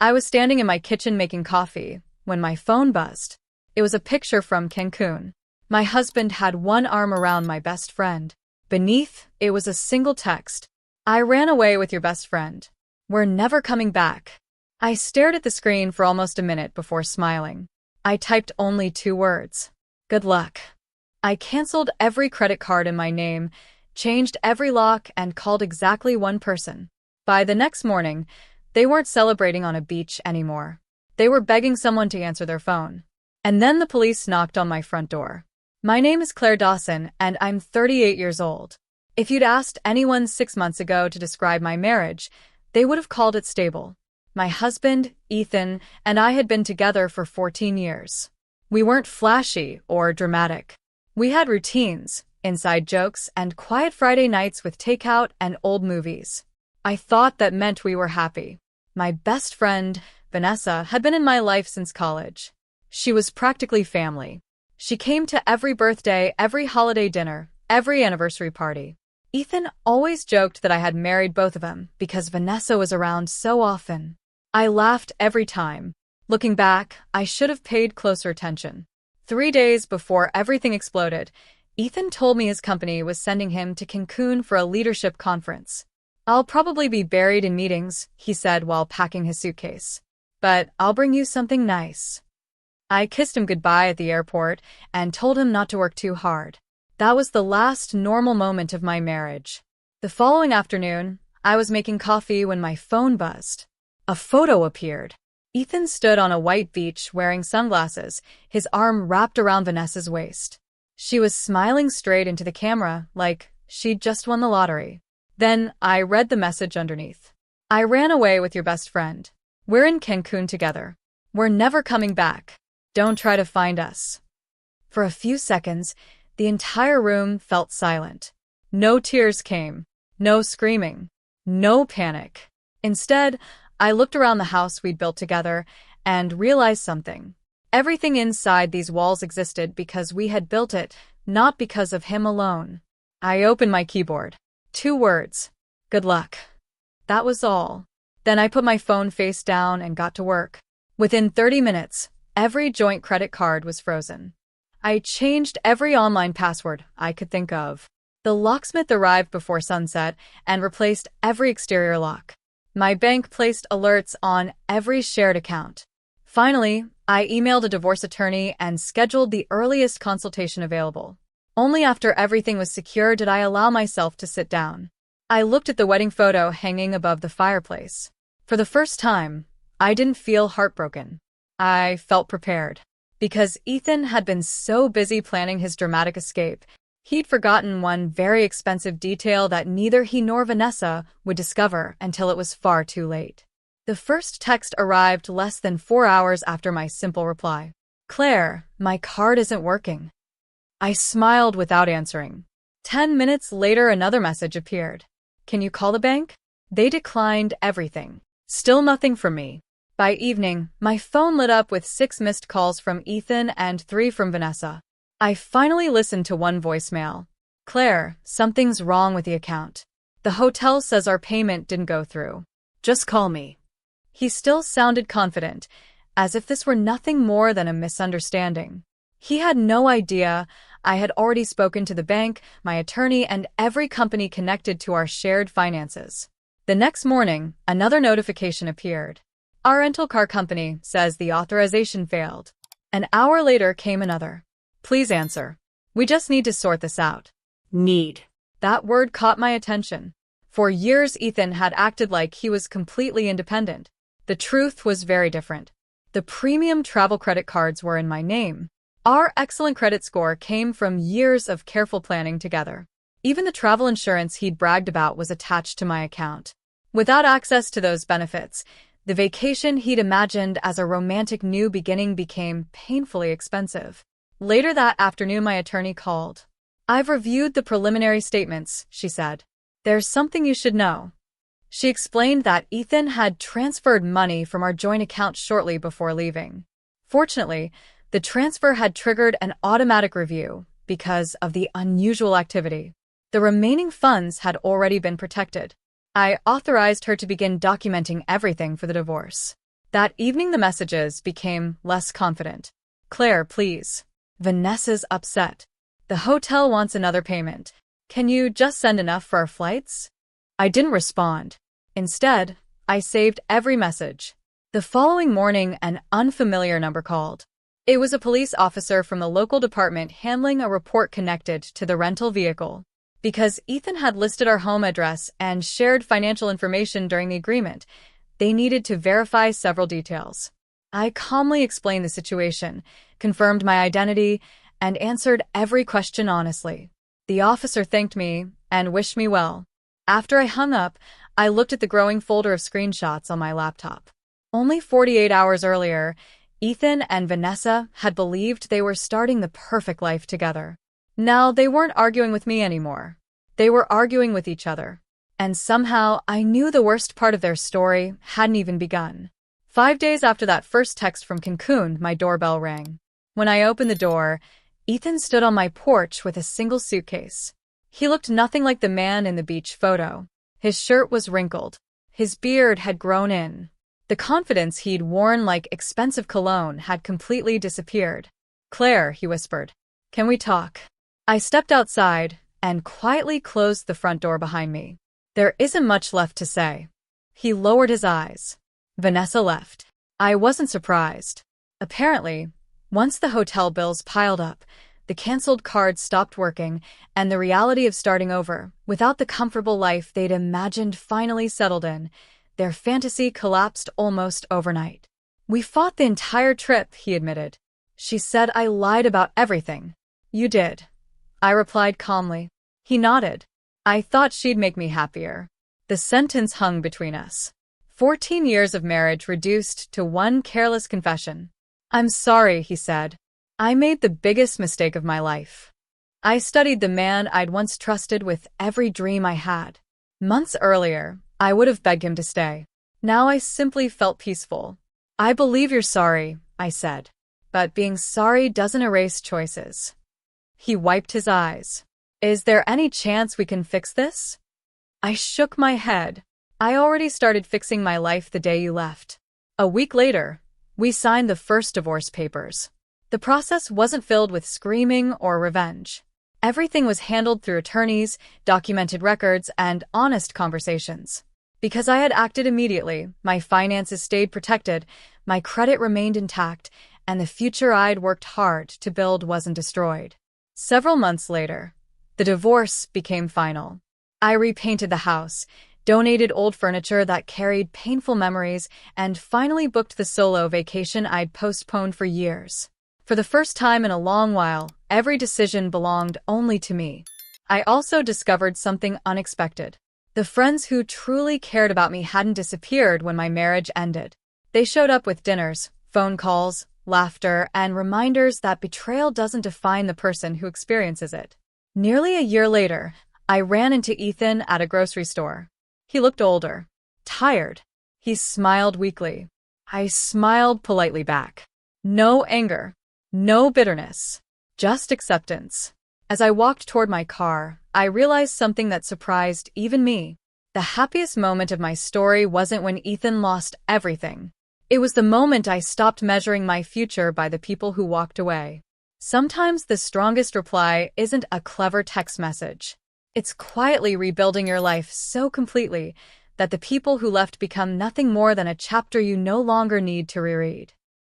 I was standing in my kitchen making coffee when my phone buzzed. It was a picture from Cancun. My husband had one arm around my best friend. Beneath, it was a single text. I ran away with your best friend. We're never coming back. I stared at the screen for almost a minute before smiling. I typed only 2 words. Good luck. I canceled every credit card in my name, changed every lock, and called exactly one person. By the next morning, they weren't celebrating on a beach anymore. They were begging someone to answer their phone. And then the police knocked on my front door. My name is Claire Dawson, and I'm 38 years old. If you'd asked anyone 6 months ago to describe my marriage, they would have called it stable. My husband, Ethan, and I had been together for 14 years. We weren't flashy or dramatic. We had routines, inside jokes, and quiet Friday nights with takeout and old movies. I thought that meant we were happy. My best friend, Vanessa, had been in my life since college. She was practically family. She came to every birthday, every holiday dinner, every anniversary party. Ethan always joked that I had married both of them because Vanessa was around so often. I laughed every time. Looking back, I should have paid closer attention. 3 days before everything exploded, Ethan told me his company was sending him to Cancun for a leadership conference. I'll probably be buried in meetings, he said while packing his suitcase. But I'll bring you something nice. I kissed him goodbye at the airport and told him not to work too hard. That was the last normal moment of my marriage. The following afternoon, I was making coffee when my phone buzzed. A photo appeared. Ethan stood on a white beach wearing sunglasses, his arm wrapped around Vanessa's waist. She was smiling straight into the camera like she'd just won the lottery. Then I read the message underneath. I ran away with your best friend. We're in Cancun together. We're never coming back. Don't try to find us. For a few seconds, the entire room felt silent. No tears came. No screaming. No panic. Instead, I looked around the house we'd built together and realized something. Everything inside these walls existed because we had built it, not because of him alone. I opened my keyboard. 2 words. Good luck. That was all. Then I put my phone face down and got to work. Within 30 minutes, every joint credit card was frozen. I changed every online password I could think of. The locksmith arrived before sunset and replaced every exterior lock. My bank placed alerts on every shared account. Finally, I emailed a divorce attorney and scheduled the earliest consultation available. Only after everything was secure did I allow myself to sit down. I looked at the wedding photo hanging above the fireplace. For the first time, I didn't feel heartbroken. I felt prepared. Because Ethan had been so busy planning his dramatic escape, he'd forgotten one very expensive detail that neither he nor Vanessa would discover until it was far too late. The first text arrived less than 4 hours after my simple reply. Claire, my card isn't working. I smiled without answering. 10 minutes later, another message appeared. Can you call the bank? They declined everything. Still nothing from me. By evening, my phone lit up with 6 missed calls from Ethan and 3 from Vanessa. I finally listened to one voicemail. Claire, something's wrong with the account. The hotel says our payment didn't go through. Just call me. He still sounded confident, as if this were nothing more than a misunderstanding. He had no idea I had already spoken to the bank, my attorney, and every company connected to our shared finances. The next morning, another notification appeared. Our rental car company says the authorization failed. An hour later came another. Please answer. We just need to sort this out. Need. That word caught my attention. For years, Ethan had acted like he was completely independent. The truth was very different. The premium travel credit cards were in my name. Our excellent credit score came from years of careful planning together. Even the travel insurance he'd bragged about was attached to my account. Without access to those benefits, the vacation he'd imagined as a romantic new beginning became painfully expensive. Later that afternoon, my attorney called. I've reviewed the preliminary statements, she said. There's something you should know. She explained that Ethan had transferred money from our joint account shortly before leaving. Fortunately, the transfer had triggered an automatic review because of the unusual activity. The remaining funds had already been protected. I authorized her to begin documenting everything for the divorce. That evening, the messages became less confident. Claire, please. Vanessa's upset. The hotel wants another payment. Can you just send enough for our flights? I didn't respond. Instead, I saved every message. The following morning, an unfamiliar number called. It was a police officer from the local department handling a report connected to the rental vehicle. Because Ethan had listed our home address and shared financial information during the agreement, they needed to verify several details. I calmly explained the situation, confirmed my identity, and answered every question honestly. The officer thanked me and wished me well. After I hung up, I looked at the growing folder of screenshots on my laptop. Only 48 hours earlier, Ethan and Vanessa had believed they were starting the perfect life together. Now they weren't arguing with me anymore. They were arguing with each other. And somehow I knew the worst part of their story hadn't even begun. 5 days after that first text from Cancun, my doorbell rang. When I opened the door, Ethan stood on my porch with a single suitcase. He looked nothing like the man in the beach photo. His shirt was wrinkled. His beard had grown in. The confidence he'd worn like expensive cologne had completely disappeared. Claire, he whispered, can we talk? I stepped outside and quietly closed the front door behind me. There isn't much left to say. He lowered his eyes. Vanessa left. I wasn't surprised. Apparently, once the hotel bills piled up, the canceled cards stopped working, and the reality of starting over, without the comfortable life they'd imagined finally settled in, their fantasy collapsed almost overnight. We fought the entire trip, he admitted. She said I lied about everything. You did. I replied calmly. He nodded. I thought she'd make me happier. The sentence hung between us. 14 years of marriage reduced to one careless confession. I'm sorry, he said. I made the biggest mistake of my life. I studied the man I'd once trusted with every dream I had. Months earlier, I would have begged him to stay. Now I simply felt peaceful. I believe you're sorry, I said. But being sorry doesn't erase choices. He wiped his eyes. Is there any chance we can fix this? I shook my head. I already started fixing my life the day you left. A week later, we signed the first divorce papers. The process wasn't filled with screaming or revenge. Everything was handled through attorneys, documented records, and honest conversations. Because I had acted immediately, my finances stayed protected, my credit remained intact, and the future I'd worked hard to build wasn't destroyed. Several months later, the divorce became final. I repainted the house, donated old furniture that carried painful memories, and finally booked the solo vacation I'd postponed for years. For the first time in a long while, every decision belonged only to me. I also discovered something unexpected. The friends who truly cared about me hadn't disappeared when my marriage ended. They showed up with dinners, phone calls, laughter, and reminders that betrayal doesn't define the person who experiences it. Nearly a year later, I ran into Ethan at a grocery store. He looked older, tired. He smiled weakly. I smiled politely back. No anger, no bitterness, just acceptance. As I walked toward my car, I realized something that surprised even me. The happiest moment of my story wasn't when Ethan lost everything. It was the moment I stopped measuring my future by the people who walked away. Sometimes the strongest reply isn't a clever text message. It's quietly rebuilding your life so completely that the people who left become nothing more than a chapter you no longer need to reread.